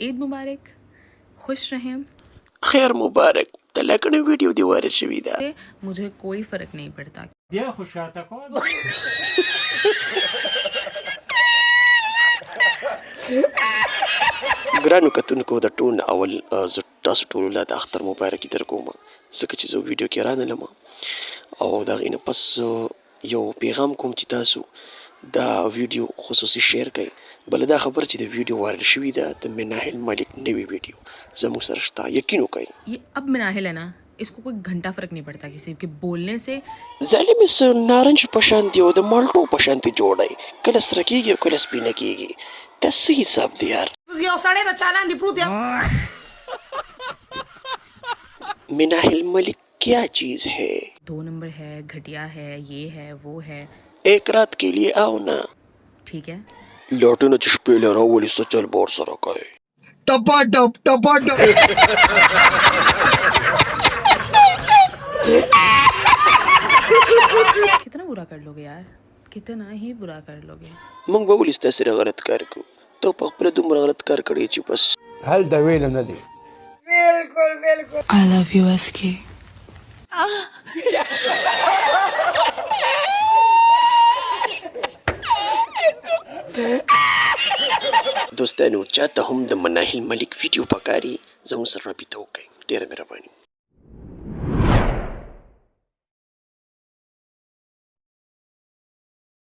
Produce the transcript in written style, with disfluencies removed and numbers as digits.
ईद मुबारक, खुश रहें। खैर मुबारक तलाकने वीडियो दी वायरल शवी दा मुझे कोई फ़र्क नहीं पड़ता। بیا خوشاته کن ګرانو کتونکو د ټول اول زه تاسو ټول له د اختر مبارکي در کوم ځکه چې زه ویډیو کې رانلم او د هغې نه پس یو پیغام کوم چې تاسو دا ویډیو خصوصي شیر کړئ بله دا خبر چې د ویډیو وایرل شوي ده د مناهل ملک نوې ویډیو زموږ سره شته یقین وکړئ ये अब मनाहिल है ना, इसको कोई घंटा फ़र्क नहीं पड़ता किसी के बोलने से। ظالم څه نارنج په شان دی او د مالټو په شان دی جوړی کله سره کېږي او کله سپینه کېږي دا څه حساب دی یار یو سړی د چالان دی پروت یم مناهل ملک क्या चीज है 2 नंबर है, घटिया है, ये है, वो है। एक रात के लिए आओ ना ठीक है, لوټونه چې شپې له راولي څه چل بور سره کوي टपाटप टपाटप कितना बुरा कर लोगे यार, कितना ही बुरा कर लोगे। موږ به ولې ستا سره غلط کار کوو ته په خپله دومره غلط کار کړی چې بس هل دا ویل نه دی I love you SK. دوستانو چاته هم د مناهل ملک ویډیو پکاري زموږ سره رابطه وکړئ ډېره مهرباني